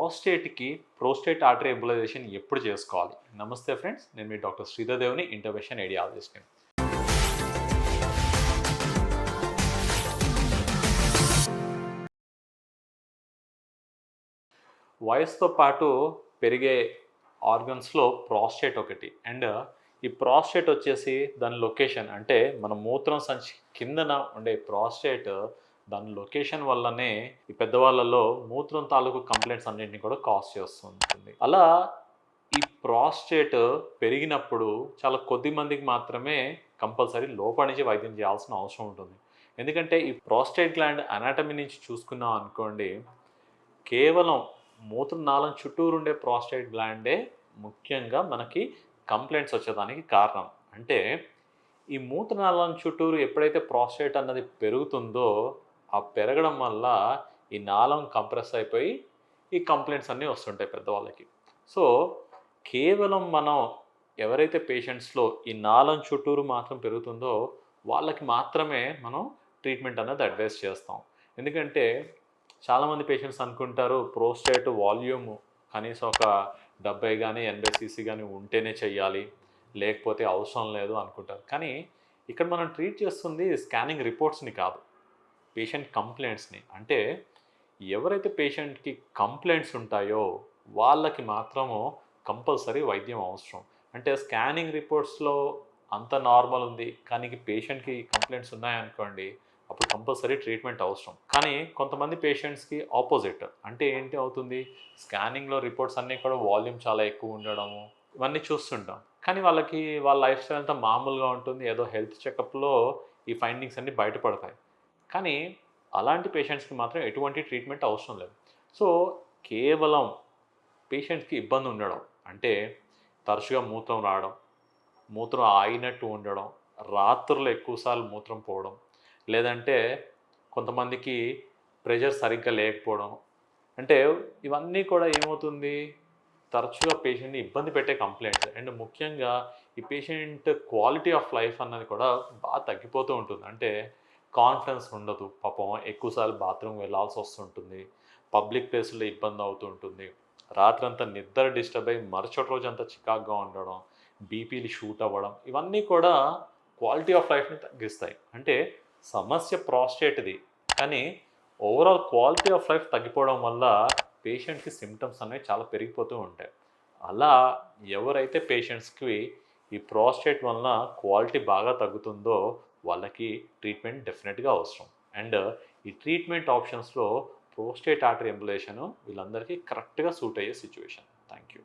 Prostate artery embolisation ఎప్పుడు చేసుకోవాలి? నమస్తే ఫ్రెండ్స్, నేను మీ డాక్టర్ శ్రీధర్ దేవుని, ఇంటర్వెన్షన్ ఏడియాలజిస్ట్ని. వయసుతో పాటు పెరిగే ఆర్గన్స్లో ప్రాస్టేట్ ఒకటి. అండ్ ఈ ప్రాస్టేట్ వచ్చేసి దాని లొకేషన్, అంటే మన మూత్రం సంచి కిందన ఉండే ప్రాస్టేట్ దాని లొకేషన్ వల్లనే ఈ పెద్దవాళ్ళలో మూత్రం తాలూకు కంప్లైంట్స్ అన్నింటినీ కూడా కాజ్ చేస్తూ ఉంటుంది. అలా ఈ ప్రాస్టేట్ పెరిగినప్పుడు చాలా కొద్ది మందికి మాత్రమే కంపల్సరీ లోపల నుంచి వైద్యం చేయాల్సిన అవసరం ఉంటుంది. ఎందుకంటే ఈ ప్రాస్టేట్ గ్లాండ్ అనాటమీ నుంచి చూసుకున్నాం అనుకోండి, కేవలం మూత్రనాళం చుట్టూరు ఉండే ప్రాస్టేట్ గ్లాండే ముఖ్యంగా మనకి కంప్లైంట్స్ వచ్చేదానికి కారణం. అంటే ఈ మూత్రనాళం చుట్టూరు ఎప్పుడైతే ప్రాస్టేట్ అన్నది పెరుగుతుందో, ఆ పెరగడం వల్ల ఈ నాళం కంప్రెస్ అయిపోయి ఈ కంప్లైంట్స్ అన్నీ వస్తుంటాయి పెద్దవాళ్ళకి. సో కేవలం మనం ఎవరైతే పేషెంట్స్లో ఈ నాళం చుట్టూరు మాత్రం పెరుగుతుందో వాళ్ళకి మాత్రమే మనం ట్రీట్మెంట్ అన్నది అడ్వైస్ చేస్తాం. ఎందుకంటే చాలామంది పేషెంట్స్ అనుకుంటారు ప్రోస్టేట్ వాల్యూమ్ కనీసం ఒక 70 కానీ 80 cc కానీ ఉంటేనే చెయ్యాలి, లేకపోతే అవసరం లేదు అనుకుంటారు. కానీ ఇక్కడ మనం ట్రీట్ చేస్తుంది స్కానింగ్ రిపోర్ట్స్ని కాదు, పేషెంట్ కంప్లైంట్స్ని. అంటే ఎవరైతే పేషెంట్కి కంప్లైంట్స్ ఉంటాయో వాళ్ళకి మాత్రము కంపల్సరీ వైద్యం అవసరం. అంటే స్కానింగ్ రిపోర్ట్స్లో అంత నార్మల్ ఉంది కానీ పేషెంట్కి కంప్లైంట్స్ ఉన్నాయనుకోండి, అప్పుడు కంపల్సరీ ట్రీట్మెంట్ అవసరం. కానీ కొంతమంది పేషెంట్స్కి ఆపోజిట్. అంటే ఏంటి అవుతుంది, స్కానింగ్లో రిపోర్ట్స్ అన్నీ కూడా వాల్యూమ్ చాలా ఎక్కువ ఉండడము ఇవన్నీ చూస్తుంటాం. కానీ వాళ్ళ లైఫ్ స్టైల్ అంతా మామూలుగా ఉంటుంది, ఏదో హెల్త్ చెకప్లో ఈ ఫైండింగ్స్ అన్నీ బయటపడతాయి. కానీ అలాంటి పేషెంట్స్కి మాత్రం ఎటువంటి ట్రీట్మెంట్ అవసరం లేదు. సో కేవలం పేషెంట్కి ఇబ్బంది ఉండడం, అంటే తరచుగా మూత్రం రావడం, మూత్రం ఆగినట్టు ఉండడం, రాత్రులు ఎక్కువసార్లు మూత్రం పోవడం, లేదంటే కొంతమందికి ప్రెషర్ సరిగ్గా లేకపోవడం, అంటే ఇవన్నీ కూడా ఏమవుతుంది, తరచుగా పేషెంట్ని ఇబ్బంది పెట్టే కంప్లైంట్స్. అండ్ ముఖ్యంగా ఈ పేషెంట్ క్వాలిటీ ఆఫ్ లైఫ్ అన్నది కూడా బాగా తగ్గిపోతూ ఉంటుంది. అంటే కాన్ఫిడెన్స్ ఉండదు, పాపం ఎక్కువసార్లు బాత్రూమ్ వెళ్ళాల్సి వస్తుంటుంది, పబ్లిక్ ప్లేస్లో ఇబ్బంది అవుతూ ఉంటుంది, రాత్రంతా నిద్ర డిస్టర్బ్ అయ్యి మరుసటి రోజు అంతా చికాగ్గా ఉండడం, బీపీలు షూట్ అవ్వడం, ఇవన్నీ కూడా క్వాలిటీ ఆఫ్ లైఫ్ని తగ్గిస్తాయి. అంటే సమస్య ప్రాస్టేట్ది, కానీ ఓవరాల్ క్వాలిటీ ఆఫ్ లైఫ్ తగ్గిపోవడం వల్ల పేషెంట్కి సిమ్టమ్స్ అనేవి చాలా పెరిగిపోతూ ఉంటాయి. అలా ఎవరైతే పేషెంట్స్కి ఈ ప్రాస్టేట్ వలన క్వాలిటీ బాగా తగ్గుతుందో వాళ్ళకి ట్రీట్మెంట్ డెఫినెట్గా అవసరం. అండ్ ఈ ట్రీట్మెంట్ ఆప్షన్స్లో ప్రోస్టేట్ ఆర్టరీ ఎంబోలైజేషన్ వీళ్ళందరికీ కరెక్ట్గా సూట్ అయ్యే సిచ్యువేషన్. Thank you.